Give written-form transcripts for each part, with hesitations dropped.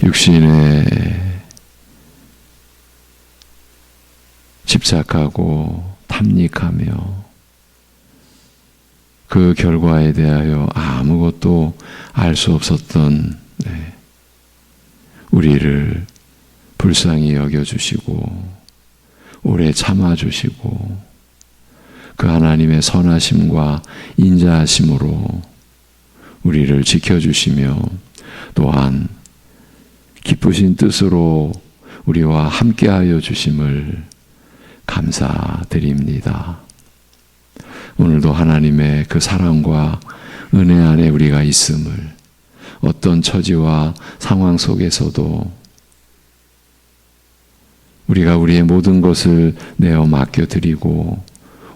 육신에 집착하고 탐닉하며 그 결과에 대하여 아무것도 알 수 없었던 우리를 불쌍히 여겨주시고 오래 참아주시고 그 하나님의 선하심과 인자하심으로 우리를 지켜주시며 또한 기쁘신 뜻으로 우리와 함께하여 주심을 감사드립니다. 오늘도 하나님의 그 사랑과 은혜 안에 우리가 있음을 어떤 처지와 상황 속에서도 우리가 우리의 모든 것을 내어 맡겨드리고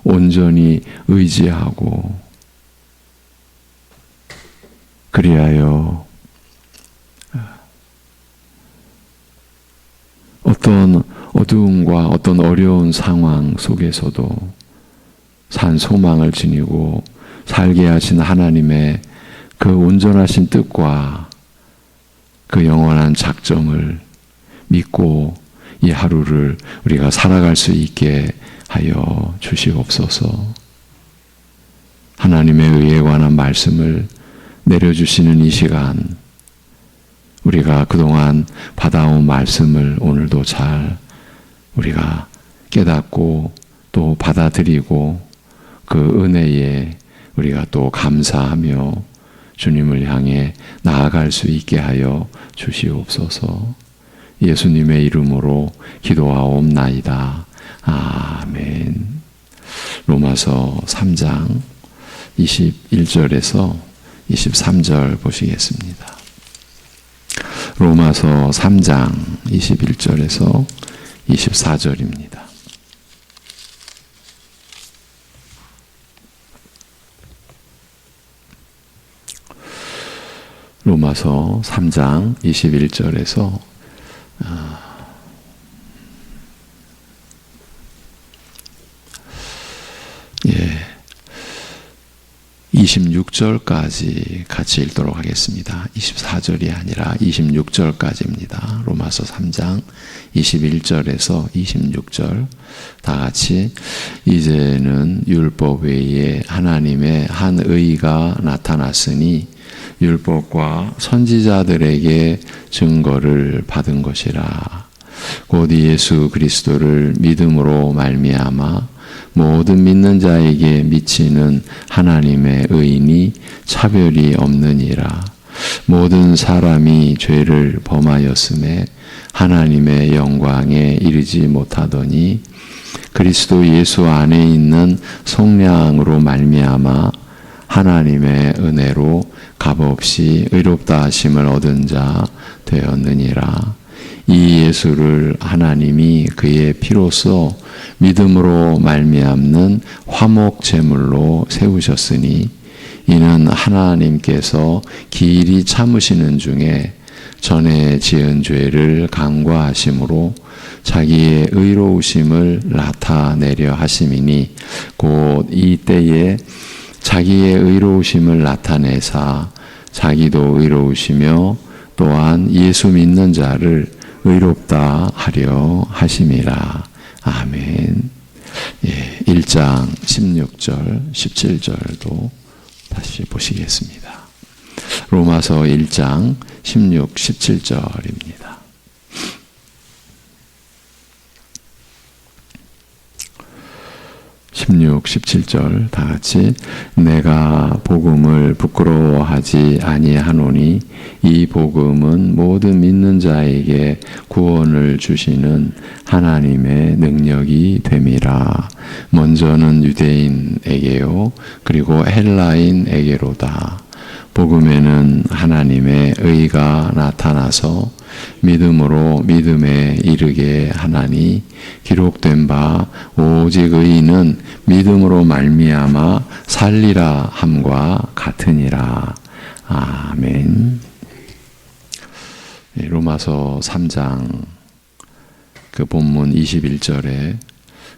온전히 의지하고 그리하여 어떤 어두움과 어떤 어려운 상황 속에서도 산 소망을 지니고 살게 하신 하나님의 그 온전하신 뜻과 그 영원한 작정을 믿고 이 하루를 우리가 살아갈 수 있게 하여 주시옵소서. 하나님의 의에 관한 말씀을 내려주시는 이 시간, 우리가 그동안 받아온 말씀을 오늘도 잘 우리가 깨닫고 또 받아들이고 그 은혜에 우리가 또 감사하며 주님을 향해 나아갈 수 있게 하여 주시옵소서. 예수님의 이름으로 기도하옵나이다. 아멘. 로마서 3장 21절에서 23절 보시겠습니다. 로마서 3장 21절에서 24절입니다. 로마서 3장 21절에서 26절까지 같이 읽도록 하겠습니다. 24절이 아니라 26절까지입니다. 로마서 3장 21절에서 26절 다 같이 이제는 율법 외에 하나님의 한 의가 나타났으니 율법과 선지자들에게 증거를 받은 것이라. 곧 예수 그리스도를 믿음으로 말미암아 모든 믿는 자에게 미치는 하나님의 의인이 차별이 없느니라. 모든 사람이 죄를 범하였음에 하나님의 영광에 이르지 못하더니 그리스도 예수 안에 있는 성령으로 말미암아 하나님의 은혜로 값없이 의롭다 하심을 얻은 자 되었느니라. 이 예수를 하나님이 그의 피로써 믿음으로 말미암는 화목 제물로 세우셨으니 이는 하나님께서 길이 참으시는 중에 전에 지은 죄를 간과하심으로 자기의 의로우심을 나타내려 하심이니 곧 이때에 자기의 의로우심을 나타내사 자기도 의로우시며 또한 예수 믿는 자를 의롭다 하려 하심이라. 아멘. 1장 16절 17절도 다시 보시겠습니다. 로마서 1장 16, 17절입니다. (16, 17절) 다 같이 내가 복음을 부끄러워하지 아니하노니 이 복음은 모든 믿는 자에게 구원을 주시는 하나님의 능력이 됨이라. 먼저는 유대인에게요 그리고 헬라인에게로다. 복음에는 하나님의 의가 나타나서 믿음으로 믿음에 이르게 하나니 기록된 바 오직 의인은 믿음으로 말미암아 살리라 함과 같으니라. 아멘. 로마서 3장 그 본문 21절에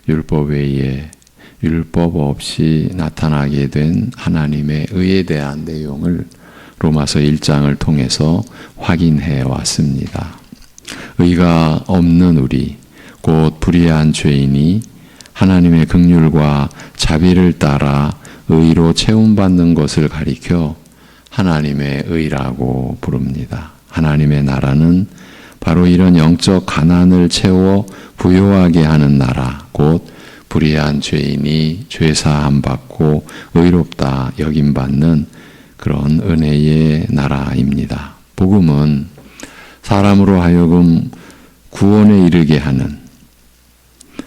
율법 외에 율법 없이 나타나게 된 하나님의 의에 대한 내용을 로마서 1장을 통해서 확인해 왔습니다. 의가 없는 우리, 곧 불의한 죄인이 하나님의 긍휼과 자비를 따라 의로 채움받는 것을 가리켜 하나님의 의라고 부릅니다. 하나님의 나라는 바로 이런 영적 가난을 채워 부요하게 하는 나라, 곧 불의한 죄인이 죄사함 받고 의롭다 여김받는 그런 은혜의 나라입니다. 복음은 사람으로 하여금 구원에 이르게 하는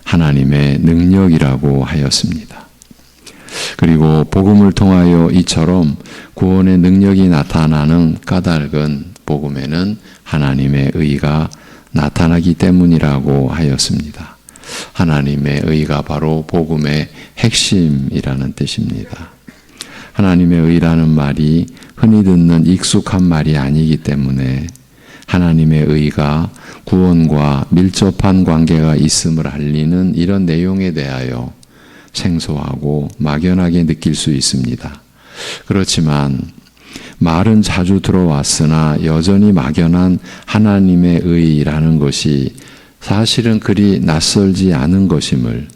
하나님의 능력이라고 하였습니다. 그리고 복음을 통하여 이처럼 구원의 능력이 나타나는 까닭은 복음에는 하나님의 의가 나타나기 때문이라고 하였습니다. 하나님의 의가 바로 복음의 핵심이라는 뜻입니다. 하나님의 의라는 말이 흔히 듣는 익숙한 말이 아니기 때문에 하나님의 의가 구원과 밀접한 관계가 있음을 알리는 이런 내용에 대하여 생소하고 막연하게 느낄 수 있습니다. 그렇지만 말은 자주 들어왔으나 여전히 막연한 하나님의 의라는 것이 사실은 그리 낯설지 않은 것임을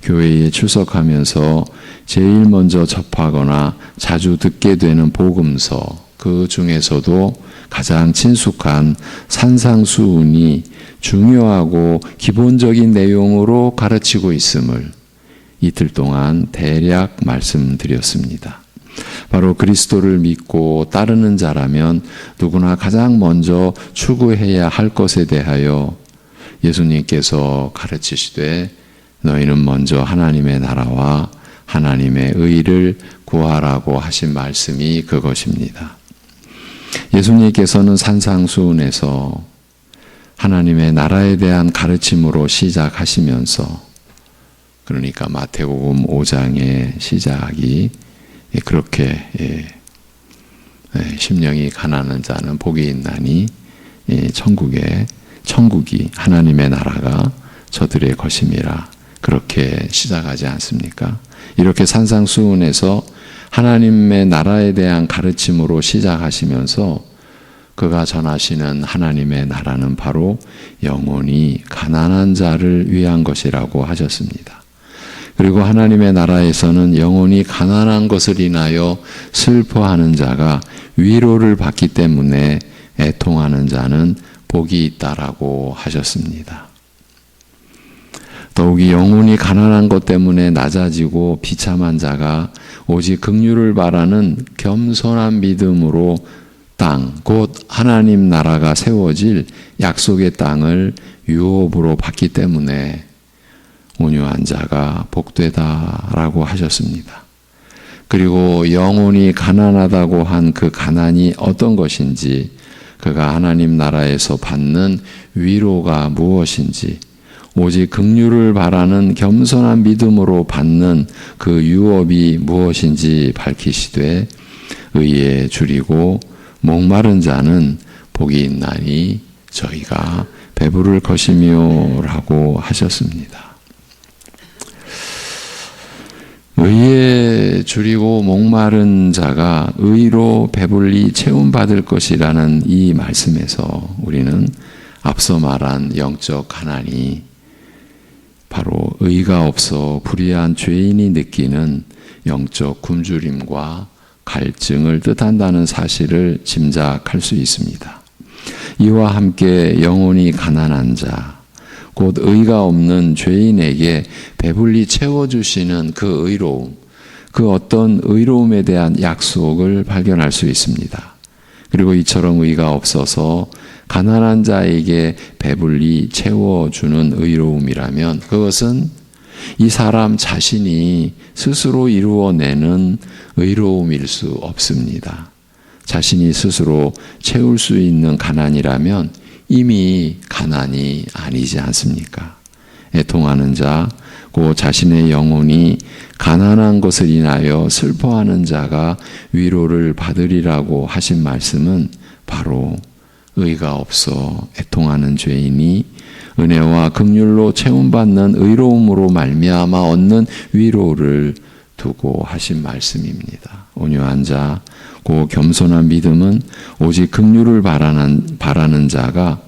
교회에 출석하면서 제일 먼저 접하거나 자주 듣게 되는 복음서, 그 중에서도 가장 친숙한 산상수훈이 중요하고 기본적인 내용으로 가르치고 있음을 이틀 동안 대략 말씀드렸습니다. 바로 그리스도를 믿고 따르는 자라면 누구나 가장 먼저 추구해야 할 것에 대하여 예수님께서 가르치시되 너희는 먼저 하나님의 나라와 하나님의 의를 구하라고 하신 말씀이 그것입니다. 예수님께서는 산상수훈에서 하나님의 나라에 대한 가르침으로 시작하시면서, 그러니까 마태복음 5장의 시작이 그렇게 심령이 가난한 자는 복이 있나니 천국이 하나님의 나라가 저들의 것임이라, 그렇게 시작하지 않습니까? 이렇게 산상수훈에서 하나님의 나라에 대한 가르침으로 시작하시면서 그가 전하시는 하나님의 나라는 바로 영혼이 가난한 자를 위한 것이라고 하셨습니다. 그리고 하나님의 나라에서는 영혼이 가난한 것을 인하여 슬퍼하는 자가 위로를 받기 때문에 애통하는 자는 복이 있다라고 하셨습니다. 더욱이 영혼이 가난한 것 때문에 낮아지고 비참한 자가 오직 긍휼을 바라는 겸손한 믿음으로 땅, 곧 하나님 나라가 세워질 약속의 땅을 유업으로 받기 때문에 온유한 자가 복되다라고 하셨습니다. 그리고 영혼이 가난하다고 한 그 가난이 어떤 것인지, 그가 하나님 나라에서 받는 위로가 무엇인지, 오직 긍휼을 바라는 겸손한 믿음으로 받는 그 유업이 무엇인지 밝히시되 의에 줄이고 목마른 자는 복이 있나니 저희가 배부를 것이며 라고 하셨습니다. 의에 줄이고 목마른 자가 의로 배불리 채움받을 것이라는 이 말씀에서 우리는 앞서 말한 영적 가난이 바로 의가 없어 불의한 죄인이 느끼는 영적 굶주림과 갈증을 뜻한다는 사실을 짐작할 수 있습니다. 이와 함께 영혼이 가난한 자, 곧 의가 없는 죄인에게 배불리 채워주시는 그 의로움, 그 어떤 의로움에 대한 약속을 발견할 수 있습니다. 그리고 이처럼 의가 없어서 가난한 자에게 배불리 채워주는 의로움이라면 그것은 이 사람 자신이 스스로 이루어내는 의로움일 수 없습니다. 자신이 스스로 채울 수 있는 가난이라면 이미 가난이 아니지 않습니까? 애통하는 자, 고 자신의 영혼이 가난한 것을 인하여 슬퍼하는 자가 위로를 받으리라고 하신 말씀은 바로 의가 없어 애통하는 죄인이 은혜와 긍휼로 채움받는 의로움으로 말미암아 얻는 위로를 두고 하신 말씀입니다. 온유한 자, 고 겸손한 믿음은 오직 긍휼을 바라는 자가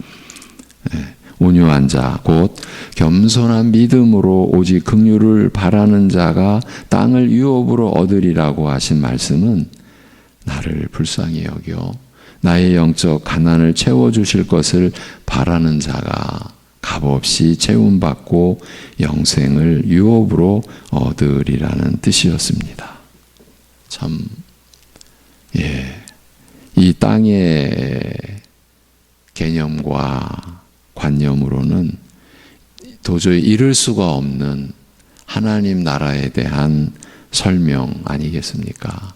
온유한 자, 곧 겸손한 믿음으로 오직 긍휼을 바라는 자가 땅을 유업으로 얻으리라고 하신 말씀은 나를 불쌍히 여겨 나의 영적 가난을 채워주실 것을 바라는 자가 값없이 채움받고 영생을 유업으로 얻으리라는 뜻이었습니다. 참, 이 땅의 개념과 관념으로는 도저히 이룰 수가 없는 하나님 나라에 대한 설명 아니겠습니까?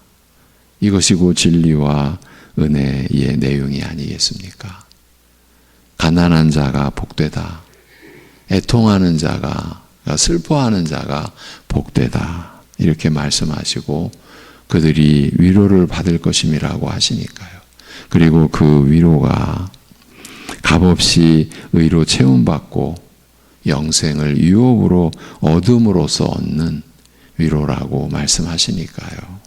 이것이 곧 진리와 은혜의 내용이 아니겠습니까? 가난한 자가 복되다. 애통하는 자가, 슬퍼하는 자가 복되다. 이렇게 말씀하시고 그들이 위로를 받을 것임이라고 하시니까요. 그리고 그 위로가 값없이 의로 채움받고 영생을 유업으로 얻음으로써 얻는 위로라고 말씀하시니까요.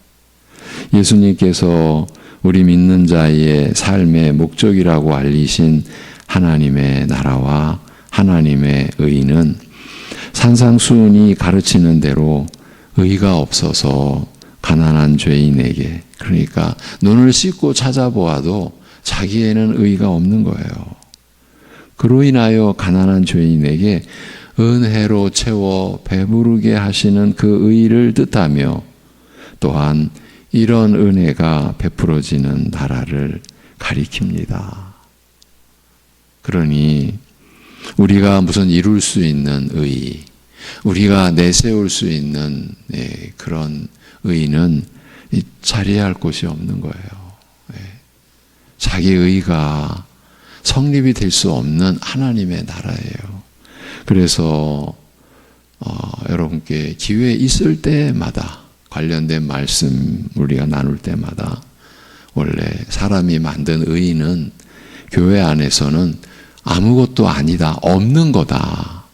예수님께서 우리 믿는 자의 삶의 목적이라고 알리신 하나님의 나라와 하나님의 의는 산상수훈이 가르치는 대로 의가 없어서 가난한 죄인에게, 그러니까 눈을 씻고 찾아보아도 자기에는 의가 없는 거예요. 그로 인하여 가난한 죄인에게 은혜로 채워 배부르게 하시는 그 의를 뜻하며 또한 이런 은혜가 베풀어지는 나라를 가리킵니다. 그러니 우리가 무슨 이룰 수 있는 의, 우리가 내세울 수 있는 그런 의는 자리할 곳이 없는 거예요. 자기 의가 성립이 될 수 없는 하나님의 나라예요. 그래서 여러분께 기회 있을 때마다 관련된 말씀 우리가 나눌 때마다 원래 사람이 만든 의는 교회 안에서는 아무것도 아니다, 없는 거다,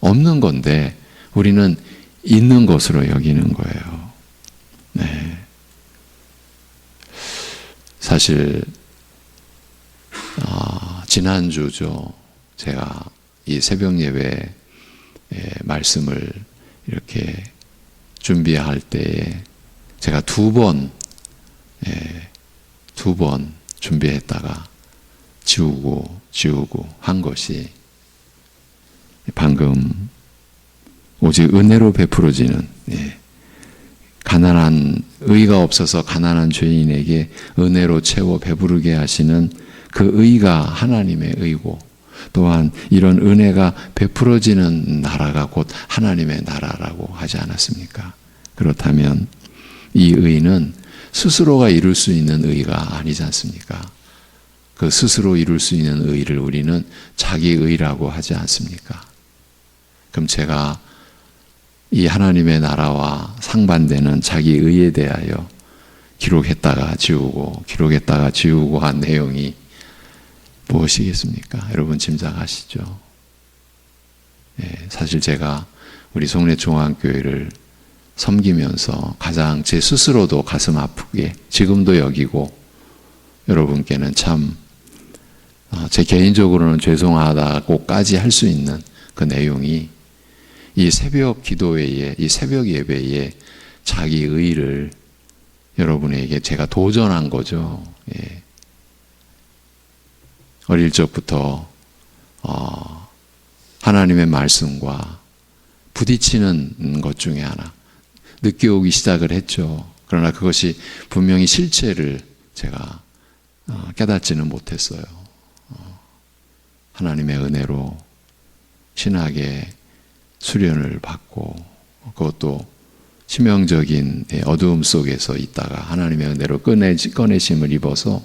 없는 건데 우리는 있는 것으로 여기는 거예요. 네. 사실 지난주죠. 제가 이 새벽 예배 말씀을 이렇게 준비할 때에 제가 두 번 준비했다가 지우고 한 것이 방금 오직 은혜로 베풀어지는 가난한 의가 없어서 가난한 죄인에게 은혜로 채워 배부르게 하시는 그 의가 하나님의 의고 또한 이런 은혜가 베풀어지는 나라가 곧 하나님의 나라라고 하지 않았습니까? 그렇다면 이 의는 스스로가 이룰 수 있는 의가 아니지 않습니까? 그 스스로 이룰 수 있는 의를 우리는 자기 의라고 하지 않습니까? 그럼 제가 이 하나님의 나라와 상반되는 자기 의에 대하여 기록했다가 지우고 한 내용이 무엇이겠습니까? 여러분 짐작하시죠? 사실 제가 우리 송내중앙교회를 섬기면서 가장 제 스스로도 가슴 아프게 지금도 여기고 여러분께는 참 제 개인적으로는 죄송하다고까지 할 수 있는 그 내용이 이 새벽 기도회에, 이 새벽 예배에 자기 의를 여러분에게 제가 도전한 거죠. 어릴 적부터 하나님의 말씀과 부딪히는 것 중에 하나 느껴오기 시작을 했죠. 그러나 그것이 분명히 실체를 제가 깨닫지는 못했어요. 하나님의 은혜로 신학의 수련을 받고 그것도 치명적인 어두움 속에서 있다가 하나님의 은혜로 꺼내심을 입어서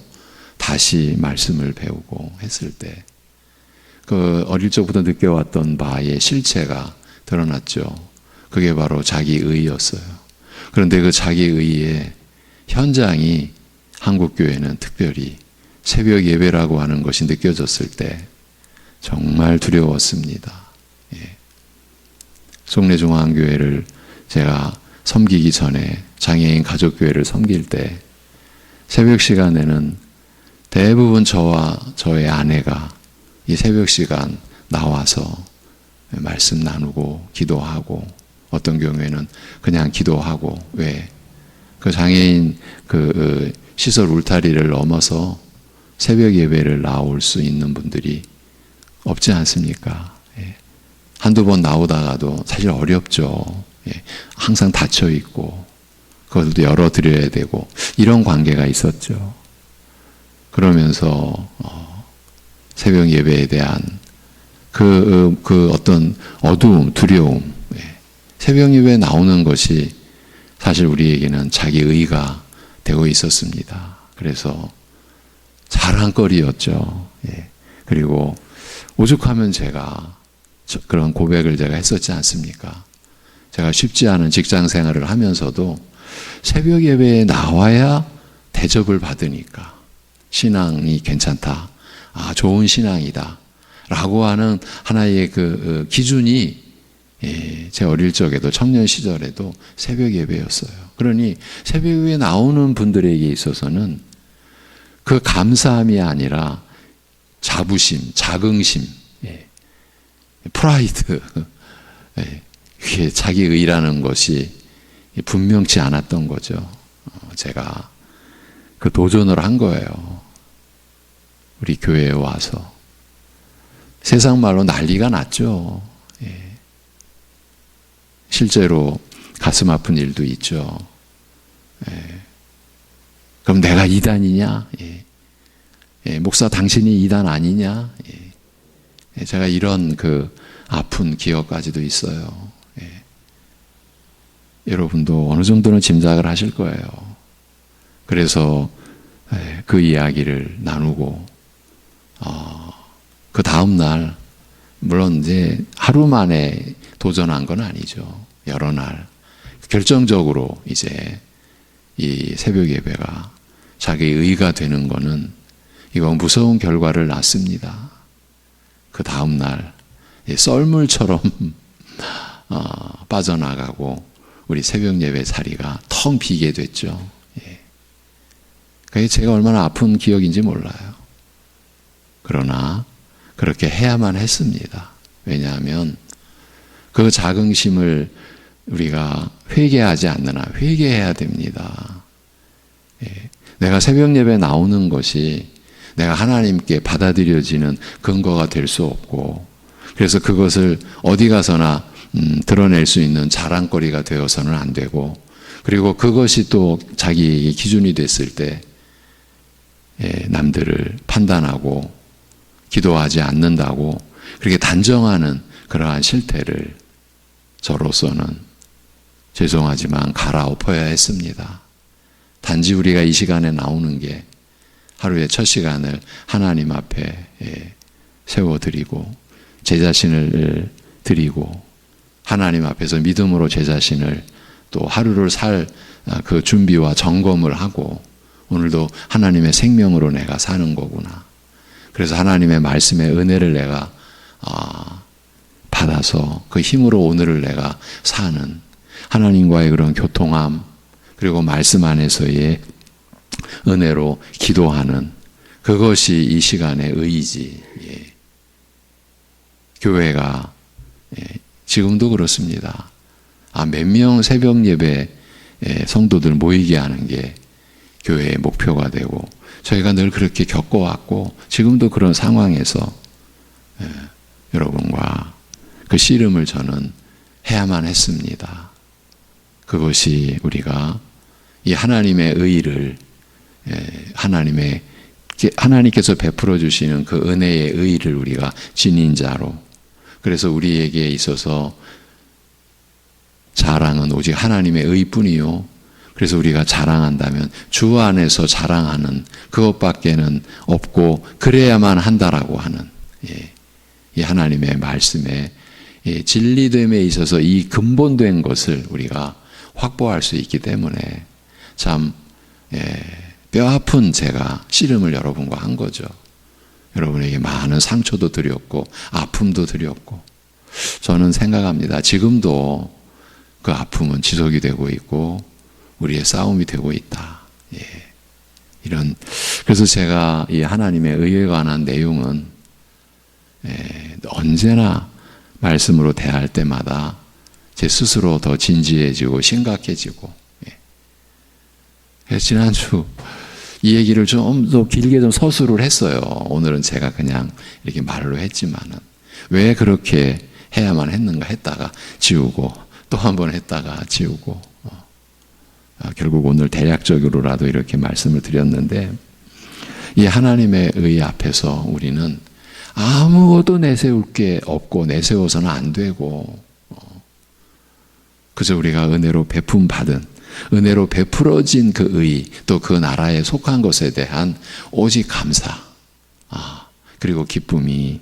다시 말씀을 배우고 했을 때 그 어릴 적부터 느껴왔던 바의 실체가 드러났죠. 그게 바로 자기 의였어요. 그런데 그 자기 의의 현장이 한국교회는 특별히 새벽 예배라고 하는 것이 느껴졌을 때 정말 두려웠습니다. 송내중앙교회를 제가 섬기기 전에 장애인 가족교회를 섬길 때 새벽 시간에는 대부분 저와 저의 아내가 이 새벽 시간 나와서 말씀 나누고 기도하고 어떤 경우에는 그냥 기도하고 왜? 그 장애인 그 시설 울타리를 넘어서 새벽 예배를 나올 수 있는 분들이 없지 않습니까? 예. 한두 번 나오다가도 사실 어렵죠. 예. 항상 닫혀 있고 그것도 열어드려야 되고 이런 관계가 있었죠. 그러면서 새벽 예배에 대한 그 어떤 어두움, 두려움, 예. 새벽 예배에 나오는 것이 사실 우리에게는 자기 의가 되고 있었습니다. 그래서 자랑거리였죠. 예. 그리고 오죽하면 제가 그런 고백을 제가 했었지 않습니까? 제가 쉽지 않은 직장 생활을 하면서도 새벽 예배에 나와야 대접을 받으니까 신앙이 괜찮다. 아, 좋은 신앙이다. 라고 하는 하나의 그 기준이 제 어릴 적에도 청년 시절에도 새벽 예배였어요. 그러니 새벽 예배에 나오는 분들에게 있어서는 그 감사함이 아니라 자부심, 자긍심, 프라이드, 이게 자기 의라는 것이 분명치 않았던 거죠. 제가 그 도전을 한 거예요. 우리 교회에 와서. 세상 말로 난리가 났죠. 예. 실제로 가슴 아픈 일도 있죠. 예. 그럼 내가 이단이냐? 예. 예. 목사 당신이 이단 아니냐? 예. 예. 제가 이런 그 아픈 기억까지도 있어요. 예. 여러분도 어느 정도는 짐작을 하실 거예요. 그래서 그 이야기를 나누고 그 다음 날 물론 이제 하루 만에 도전한 건 아니죠. 여러 날 결정적으로 이제 이 새벽 예배가 자기 의가 되는 거는 이건 무서운 결과를 낳습니다. 그 다음 날 썰물처럼 빠져나가고 우리 새벽 예배 자리가 텅 비게 됐죠. 그게 제가 얼마나 아픈 기억인지 몰라요. 그러나 그렇게 해야만 했습니다. 왜냐하면 그 자긍심을 우리가 회개하지 않는 한 회개해야 됩니다. 내가 새벽 예배에 나오는 것이 내가 하나님께 받아들여지는 근거가 될 수 없고 그래서 그것을 어디 가서나 드러낼 수 있는 자랑거리가 되어서는 안 되고 그리고 그것이 또 자기의 기준이 됐을 때 남들을 판단하고 기도하지 않는다고 그렇게 단정하는 그러한 실태를 저로서는 죄송하지만 갈아엎어야 했습니다. 단지 우리가 이 시간에 나오는 게 하루의 첫 시간을 하나님 앞에 세워드리고 제 자신을 드리고 하나님 앞에서 믿음으로 제 자신을 또 하루를 살 그 준비와 점검을 하고 오늘도 하나님의 생명으로 내가 사는 거구나. 그래서 하나님의 말씀의 은혜를 내가 받아서 그 힘으로 오늘을 내가 사는 하나님과의 그런 교통함 그리고 말씀 안에서의 은혜로 기도하는 그것이 이 시간의 의지. 교회가 지금도 그렇습니다. 몇 명 새벽 예배 성도들 모이게 하는 게 교회의 목표가 되고 저희가 늘 그렇게 겪어왔고 지금도 그런 상황에서 여러분과 그 씨름을 저는 해야만 했습니다. 그것이 우리가 이 하나님의 의를 하나님께서 베풀어 주시는 그 은혜의 의를 우리가 지닌 자로 그래서 우리에게 있어서 자랑은 오직 하나님의 의뿐이요. 그래서 우리가 자랑한다면 주 안에서 자랑하는 그것밖에는 없고 그래야만 한다라고 하는 이 하나님의 말씀에 진리됨에 있어서 이 근본된 것을 우리가 확보할 수 있기 때문에 참 뼈아픈 제가 씨름을 여러분과 한 거죠. 여러분에게 많은 상처도 드렸고 아픔도 드렸고 저는 생각합니다. 지금도 그 아픔은 지속이 되고 있고 우리의 싸움이 되고 있다. 예. 그래서 제가 이 하나님의 의에 관한 내용은 언제나 말씀으로 대할 때마다 제 스스로 더 진지해지고 심각해지고, 지난주 이 얘기를 좀 더 길게 좀 서술을 했어요. 오늘은 제가 그냥 이렇게 말로 했지만은 왜 그렇게 해야만 했는가 했다가 지우고 또 한 번 했다가 지우고, 결국 오늘 대략적으로라도 이렇게 말씀을 드렸는데, 이 하나님의 의 앞에서 우리는 아무것도 내세울 게 없고 내세워서는 안 되고, 그저 우리가 은혜로 베품 받은, 은혜로 베풀어진 그 의, 또 그 나라에 속한 것에 대한 오직 감사, 그리고 기쁨이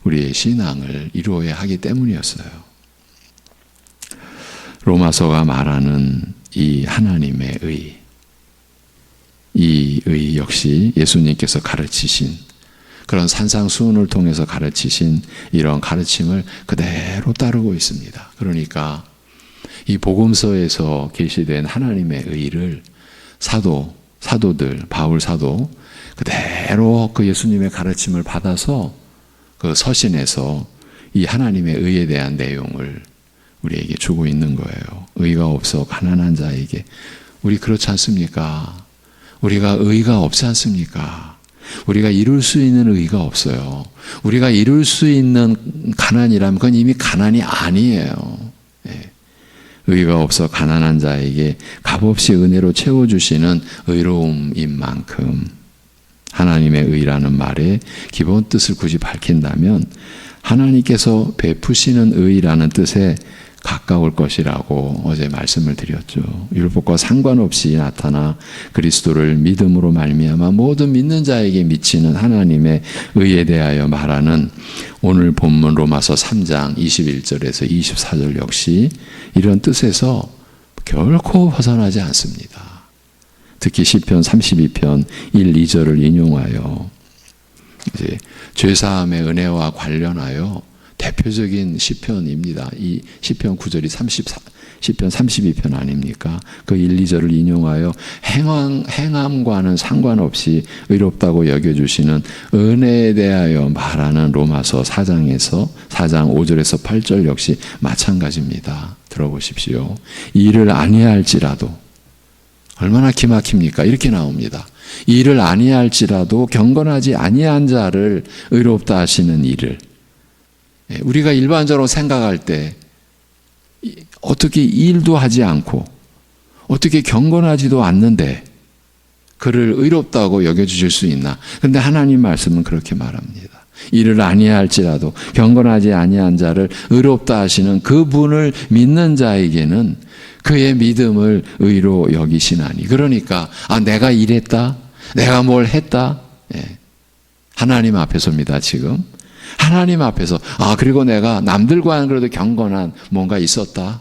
우리의 신앙을 이루어야 하기 때문이었어요. 로마서가 말하는 이 하나님의 의, 이 의 역시 예수님께서 가르치신, 그런 산상수훈을 통해서 가르치신 이런 가르침을 그대로 따르고 있습니다. 그러니까 이 복음서에서 계시된 하나님의 의를 사도들, 바울 사도 그대로 그 예수님의 가르침을 받아서 그 서신에서 이 하나님의 의에 대한 내용을 우리에게 주고 있는 거예요. 의가 없어 가난한 자에게. 우리 그렇지 않습니까? 우리가 의가 없지 않습니까? 우리가 이룰 수 있는 의가 없어요. 우리가 이룰 수 있는 가난이라면 그건 이미 가난이 아니에요. 의가 없어 가난한 자에게 값없이 은혜로 채워주시는 의로움인 만큼, 하나님의 의라는 말의 기본 뜻을 굳이 밝힌다면 하나님께서 베푸시는 의라는 뜻에 가까울 것이라고 어제 말씀을 드렸죠. 율법과 상관없이 나타나 그리스도를 믿음으로 말미암아 모든 믿는 자에게 미치는 하나님의 의에 대하여 말하는 오늘 본문 로마서 3장 21절에서 24절 역시 이런 뜻에서 결코 벗어나지 않습니다. 특히 시편 32편 1, 2절을 인용하여 이제 죄사함의 은혜와 관련하여 대표적인 시편입니다. 이 시편 9절이 시편 32편 아닙니까? 그 1, 2절을 인용하여 행함과는 상관없이 의롭다고 여겨주시는 은혜에 대하여 말하는 로마서 4장 5절에서 8절 역시 마찬가지입니다. 들어보십시오. 이를 아니할지라도, 얼마나 기막힙니까? 이렇게 나옵니다. 이를 아니할지라도 경건하지 아니한 자를 의롭다 하시는 이를, 우리가 일반적으로 생각할 때 어떻게 일도 하지 않고 어떻게 경건하지도 않는데 그를 의롭다고 여겨주실 수 있나? 그런데 하나님 말씀은 그렇게 말합니다. 이를 아니할지라도 경건하지 아니한 자를 의롭다 하시는 그분을 믿는 자에게는 그의 믿음을 의로 여기시나니. 그러니까 내가 이랬다, 내가 뭘 했다, 하나님 앞에서입니다. 지금 하나님 앞에서 그리고 내가 남들과는 그래도 경건한 뭔가 있었다,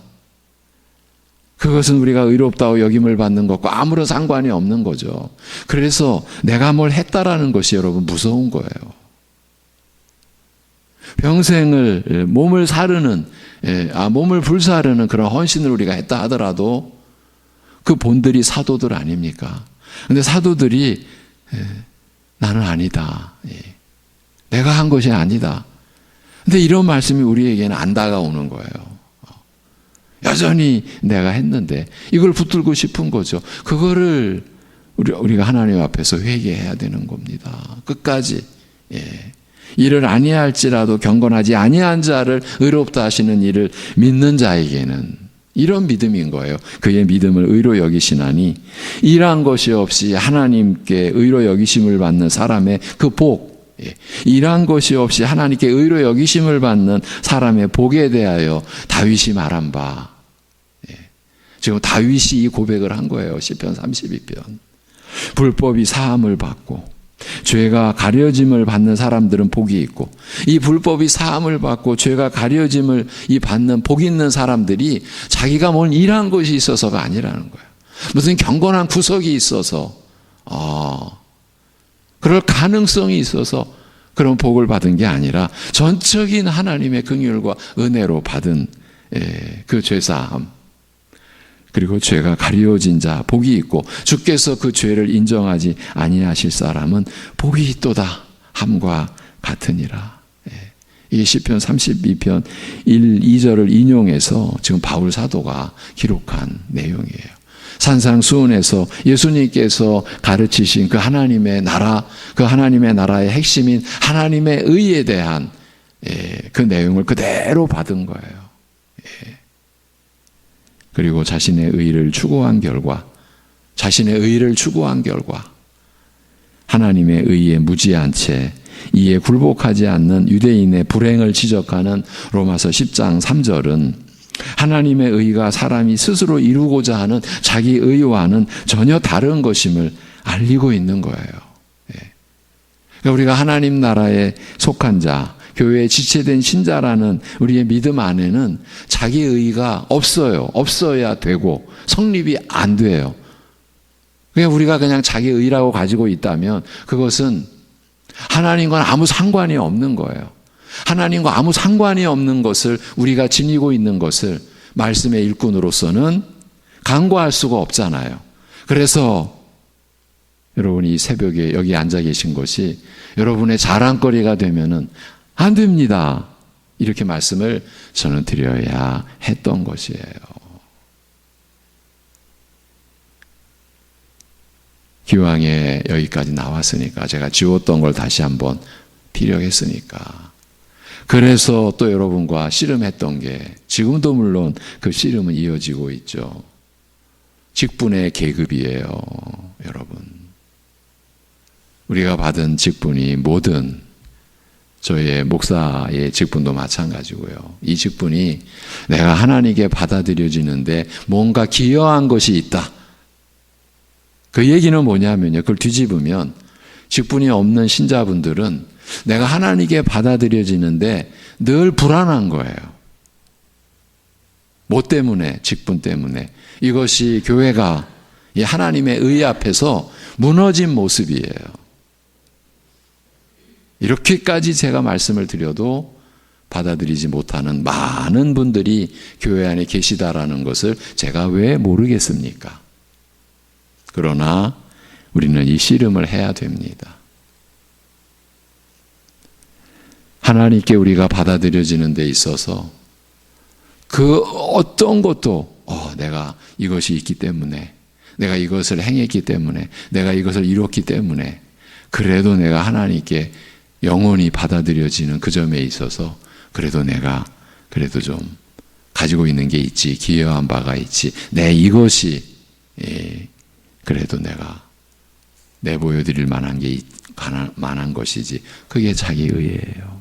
그것은 우리가 의롭다고 여김을 받는 것과 아무런 상관이 없는 거죠. 그래서 내가 뭘 했다라는 것이 여러분 무서운 거예요. 평생을 몸을 사르는, 몸을 불사르는 그런 헌신을 우리가 했다 하더라도 그 본들이 사도들 아닙니까? 근데 사도들이 나는 아니다, 내가 한 것이 아니다. 근데 이런 말씀이 우리에게는 안 다가오는 거예요. 여전히 내가 했는데 이걸 붙들고 싶은 거죠. 그거를 우리가 하나님 앞에서 회개해야 되는 겁니다. 끝까지. 이를 아니할지라도 경건하지 아니한 자를 의롭다 하시는 이를 믿는 자에게는 이런 믿음인 거예요. 그의 믿음을 의로 여기시나니 일한 것이 없이 하나님께 의로 여기심을 받는 사람의 그 복, 일한 것이 없이 하나님께 의로 여기심을 받는 사람의 복에 대하여 다윗이 말한 바, 지금 다윗이 이 고백을 한 거예요. 시편 32편. 불법이 사함을 받고 죄가 가려짐을 받는 사람들은 복이 있고, 이 불법이 사함을 받고 죄가 가려짐을 받는 복 있는 사람들이 자기가 뭘 일한 것이 있어서가 아니라는 거예요. 무슨 경건한 구석이 있어서, 그럴 가능성이 있어서 그런 복을 받은 게 아니라 전적인 하나님의 긍휼과 은혜로 받은 그 죄사함, 그리고 죄가 가리워진 자 복이 있고 주께서 그 죄를 인정하지 아니하실 사람은 복이 있도다 함과 같으니라. 이게 시편 32편 1, 2절을 인용해서 지금 바울 사도가 기록한 내용이에요. 산상수훈에서 예수님께서 가르치신 그 하나님의 나라, 그 하나님의 나라의 핵심인 하나님의 의에 대한 그 내용을 그대로 받은 거예요. 그리고 자신의 의를 추구한 결과 하나님의 의에 무지한 채 이에 굴복하지 않는 유대인의 불행을 지적하는 로마서 10장 3절은 하나님의 의가 사람이 스스로 이루고자 하는 자기 의와는 전혀 다른 것임을 알리고 있는 거예요. 그러니까 우리가 하나님 나라에 속한 자, 교회에 지체된 신자라는 우리의 믿음 안에는 자기 의가 없어야 되고 성립이 안 돼요. 그냥 우리가 그냥 자기 의라고 가지고 있다면 그것은 하나님과는 아무 상관이 없는 거예요. 하나님과 아무 상관이 없는 것을 우리가 지니고 있는 것을 말씀의 일꾼으로서는 간과할 수가 없잖아요. 그래서 여러분이 이 새벽에 여기 앉아 계신 것이 여러분의 자랑거리가 되면은 안 됩니다. 이렇게 말씀을 저는 드려야 했던 것이에요. 기왕에 여기까지 나왔으니까 제가 지웠던 걸 다시 한번 피력했으니까 그래서 또 여러분과 씨름했던 게 지금도 물론 그 씨름은 이어지고 있죠. 직분의 계급이에요. 여러분, 우리가 받은 직분이 뭐든 저의 목사의 직분도 마찬가지고요. 이 직분이 내가 하나님께 받아들여지는데 뭔가 기여한 것이 있다. 그 얘기는 뭐냐면요. 그걸 뒤집으면 직분이 없는 신자분들은 내가 하나님께 받아들여지는데 늘 불안한 거예요. 뭐 때문에? 직분 때문에. 이것이 교회가 이 하나님의 의 앞에서 무너진 모습이에요. 이렇게까지 제가 말씀을 드려도 받아들이지 못하는 많은 분들이 교회 안에 계시다라는 것을 제가 왜 모르겠습니까? 그러나 우리는 이 씨름을 해야 됩니다. 하나님께 우리가 받아들여지는 데 있어서 그 어떤 것도 내가 이것이 있기 때문에, 내가 이것을 행했기 때문에, 내가 이것을 이뤘기 때문에 그래도 내가 하나님께 영원히 받아들여지는 그 점에 있어서 그래도 내가 그래도 좀 가지고 있는 게 있지, 기여한 바가 있지, 내 이것이 그래도 내가 내보여드릴 만한 것이지, 그게 자기 의예요.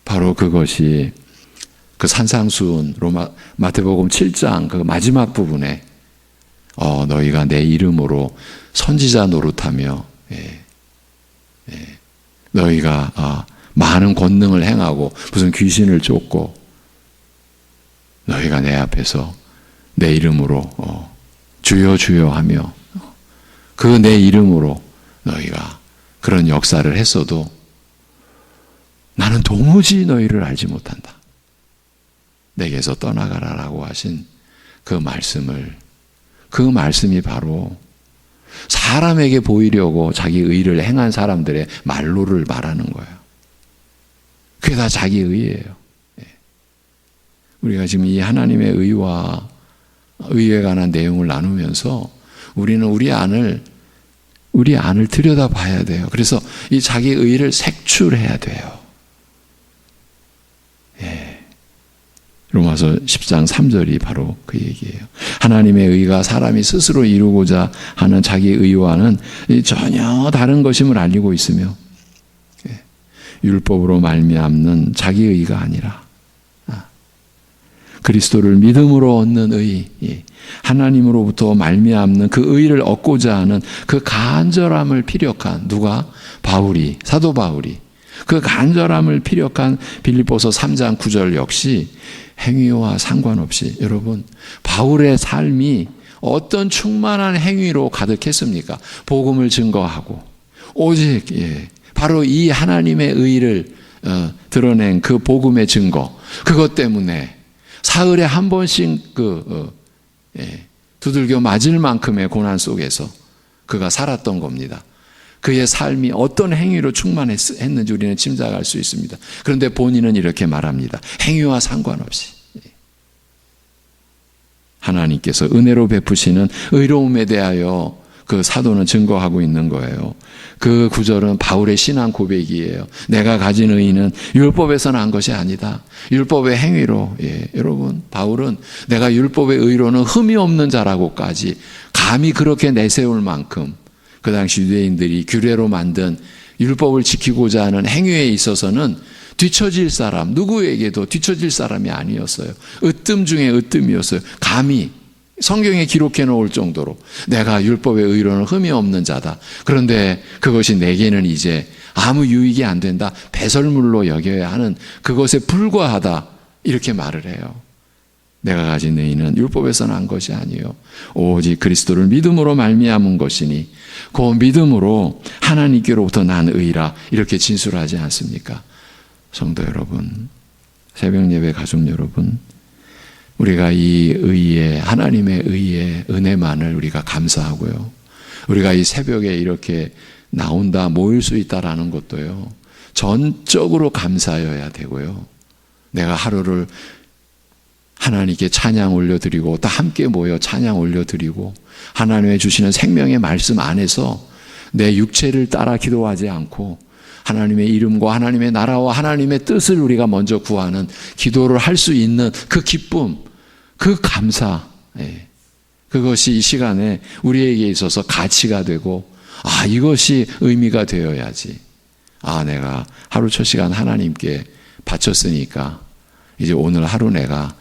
바로 그것이 그 산상수훈 마태복음 7장 그 마지막 부분에 너희가 내 이름으로 선지자 노릇하며 너희가 많은 권능을 행하고 무슨 귀신을 쫓고 너희가 내 앞에서 내 이름으로 주여 주여 하며 그 내 이름으로 너희가 그런 역사를 했어도 나는 도무지 너희를 알지 못한다. 내게서 떠나가라라고 하신 그 말씀이 바로 사람에게 보이려고 자기 의를 행한 사람들의 말로를 말하는 거예요. 그게 다 자기 의예요. 우리가 지금 이 하나님의 의와 의에 관한 내용을 나누면서 우리는 우리 안을 들여다봐야 돼요. 그래서 이 자기 의를 색출해야 돼요. 로마서 10장 3절이 바로 그 얘기예요. 하나님의 의가 사람이 스스로 이루고자 하는 자기 의와는 전혀 다른 것임을 알리고 있으며 율법으로 말미암는 자기 의가 아니라 그리스도를 믿음으로 얻는 의, 하나님으로부터 말미암는 그 의를 얻고자 하는 그 간절함을 피력한 누가? 바울이, 사도 바울이 그 간절함을 피력한 빌립보서 3장 9절 역시 행위와 상관없이 여러분 바울의 삶이 어떤 충만한 행위로 가득했습니까? 복음을 증거하고 오직 바로 이 하나님의 의를 드러낸 그 복음의 증거, 그것 때문에 사흘에 한 번씩 두들겨 맞을 만큼의 고난 속에서 그가 살았던 겁니다. 그의 삶이 어떤 행위로 충만했는지 우리는 짐작할 수 있습니다. 그런데 본인은 이렇게 말합니다. 행위와 상관없이 하나님께서 은혜로 베푸시는 의로움에 대하여 그 사도는 증거하고 있는 거예요. 그 구절은 바울의 신앙 고백이에요. 내가 가진 의의는 율법에서 난 것이 아니다. 율법의 행위로. 여러분, 바울은 내가 율법의 의로는 흠이 없는 자라고까지 감히 그렇게 내세울 만큼 그 당시 유대인들이 규례로 만든 율법을 지키고자 하는 행위에 있어서는 뒤처질 사람, 누구에게도 뒤처질 사람이 아니었어요. 으뜸 중에 으뜸이었어요. 감히 성경에 기록해 놓을 정도로 내가 율법의 의로는 흠이 없는 자다. 그런데 그것이 내게는 이제 아무 유익이 안 된다. 배설물로 여겨야 하는 그것에 불과하다. 이렇게 말을 해요. 내가 가진 의의는 율법에서 난 것이 아니요 오직 그리스도를 믿음으로 말미암은 것이니 그 믿음으로 하나님께로부터 난 의라 이렇게 진술하지 않습니까? 성도 여러분, 새벽 예배 가족 여러분, 우리가 이 의에 하나님의 의에 은혜만을 우리가 감사하고요. 우리가 이 새벽에 이렇게 나온다 모일 수 있다라는 것도요. 전적으로 감사여야 되고요. 내가 하루를 하나님께 찬양 올려드리고 또 함께 모여 찬양 올려드리고 하나님의 주시는 생명의 말씀 안에서 내 육체를 따라 기도하지 않고 하나님의 이름과 하나님의 나라와 하나님의 뜻을 우리가 먼저 구하는 기도를 할 수 있는 그 기쁨, 그 감사, 그것이 이 시간에 우리에게 있어서 가치가 되고 이것이 의미가 되어야지. 내가 하루 첫 시간 하나님께 바쳤으니까 이제 오늘 하루 내가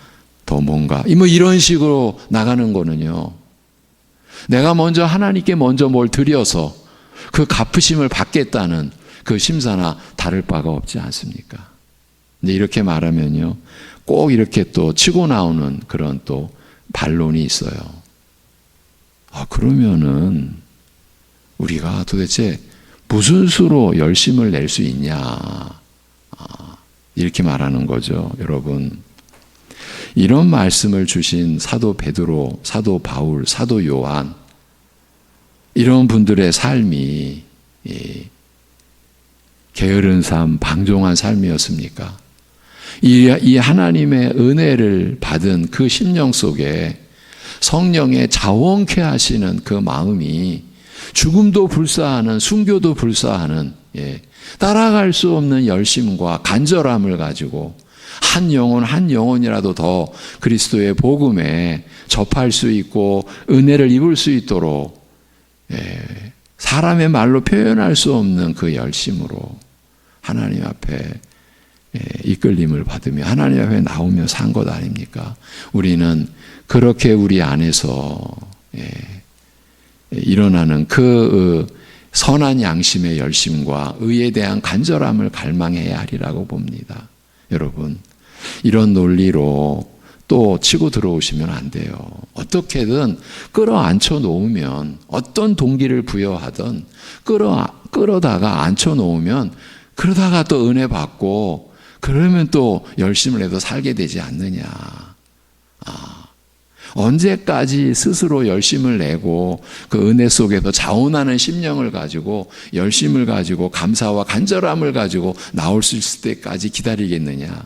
더 뭔가 이런 식으로 나가는 거는요. 내가 먼저 하나님께 먼저 뭘 드려서 그 갚으심을 받겠다는 그 심사나 다를 바가 없지 않습니까? 근데 이렇게 말하면요. 꼭 이렇게 또 치고 나오는 그런 또 반론이 있어요. 그러면은 우리가 도대체 무슨 수로 열심을 낼 수 있냐. 이렇게 말하는 거죠. 여러분. 이런 말씀을 주신 사도 베드로, 사도 바울, 사도 요한 이런 분들의 삶이 게으른 삶, 방종한 삶이었습니까? 이 하나님의 은혜를 받은 그 심령 속에 성령의 자원케 하시는 그 마음이 죽음도 불사하는, 순교도 불사하는 따라갈 수 없는 열심과 간절함을 가지고 한 영혼이라도 더 그리스도의 복음에 접할 수 있고 은혜를 입을 수 있도록 사람의 말로 표현할 수 없는 그 열심으로 하나님 앞에 이끌림을 받으며 하나님 앞에 나오며 산 것 아닙니까? 우리는 그렇게 우리 안에서 일어나는 그 선한 양심의 열심과 의에 대한 간절함을 갈망해야 하리라고 봅니다. 여러분, 이런 논리로 또 치고 들어오시면 안 돼요. 어떻게든 끌어안쳐 놓으면 어떤 동기를 부여하든 끌어다가 앉혀 놓으면 그러다가 또 은혜 받고 그러면 또 열심을 해서 살게 되지 않느냐. 언제까지 스스로 열심을 내고 그 은혜 속에서 자원하는 심령을 가지고 열심을 가지고 감사와 간절함을 가지고 나올 수 있을 때까지 기다리겠느냐.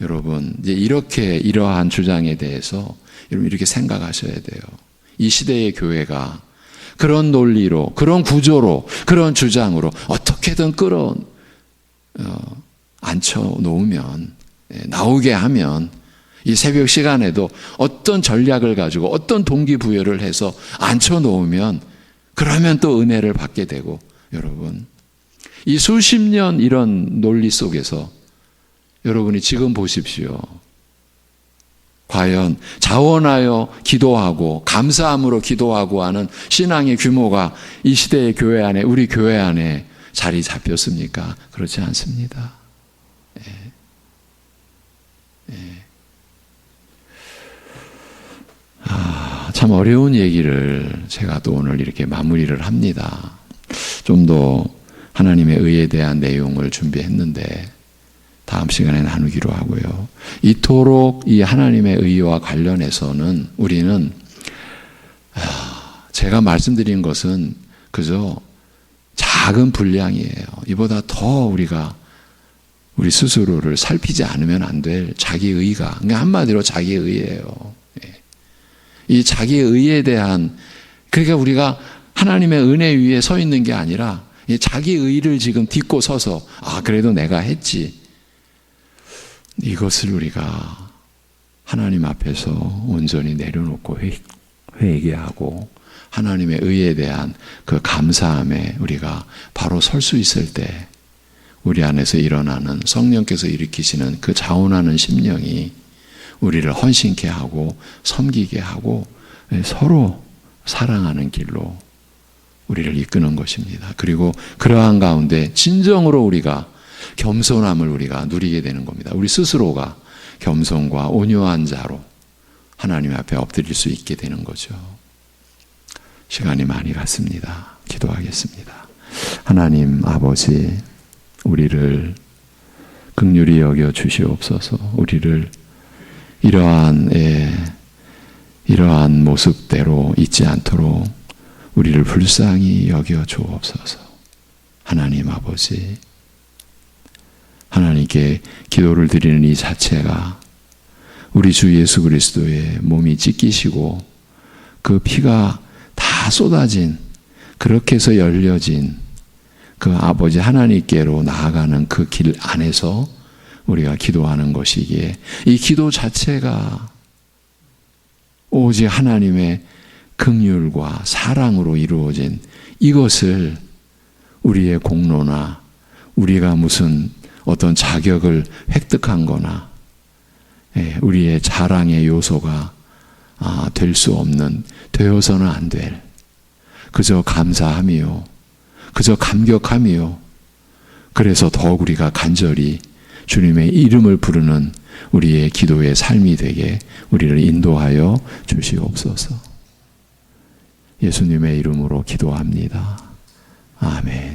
여러분, 이제 이러한 주장에 대해서 여러분 이렇게 생각하셔야 돼요. 이 시대의 교회가 그런 논리로, 그런 구조로, 그런 주장으로 어떻게든 앉혀 놓으면, 나오게 하면 이 새벽 시간에도 어떤 전략을 가지고 어떤 동기부여를 해서 앉혀 놓으면 그러면 또 은혜를 받게 되고, 여러분 이 수십 년 이런 논리 속에서 여러분이 지금 보십시오. 과연 자원하여 기도하고 감사함으로 기도하고 하는 신앙의 규모가 이 시대의 교회 안에, 우리 교회 안에 자리 잡혔습니까? 그렇지 않습니다. 참 어려운 얘기를 제가 또 오늘 이렇게 마무리를 합니다. 좀 더 하나님의 의에 대한 내용을 준비했는데 다음 시간에 나누기로 하고요. 이토록 이 하나님의 의와 관련해서는 우리는 제가 말씀드린 것은 그저 작은 분량이에요. 이보다 더 우리가 우리 스스로를 살피지 않으면 안 될 자기의가, 그러니까 한마디로 자기의예요. 이 자기의에 대한, 그러니까 우리가 하나님의 은혜 위에 서 있는 게 아니라 이 자기의를 지금 딛고 서서 그래도 내가 했지. 이것을 우리가 하나님 앞에서 온전히 내려놓고 회개하고 하나님의 의에 대한 그 감사함에 우리가 바로 설 수 있을 때 우리 안에서 일어나는 성령께서 일으키시는 그 자원하는 심령이 우리를 헌신케 하고 섬기게 하고 서로 사랑하는 길로 우리를 이끄는 것입니다. 그리고 그러한 가운데 진정으로 우리가 겸손함을 우리가 누리게 되는 겁니다. 우리 스스로가 겸손과 온유한 자로 하나님 앞에 엎드릴 수 있게 되는 거죠. 시간이 많이 갔습니다. 기도하겠습니다. 하나님 아버지, 우리를 긍휼히 여겨 주시옵소서. 우리를 이러한 모습대로 있지 않도록 우리를 불쌍히 여겨 주옵소서. 하나님 아버지, 하나님께 기도를 드리는 이 자체가 우리 주 예수 그리스도의 몸이 찢기시고 그 피가 다 쏟아진, 그렇게 해서 열려진 그 아버지 하나님께로 나아가는 그 길 안에서 우리가 기도하는 것이기에 이 기도 자체가 오직 하나님의 긍휼과 사랑으로 이루어진 이것을 우리의 공로나 우리가 무슨 어떤 자격을 획득한 거나 우리의 자랑의 요소가 될 수 없는, 되어서는 안 될, 그저 감사함이요, 그저 감격함이요. 그래서 더욱 우리가 간절히 주님의 이름을 부르는 우리의 기도의 삶이 되게 우리를 인도하여 주시옵소서. 예수님의 이름으로 기도합니다. 아멘.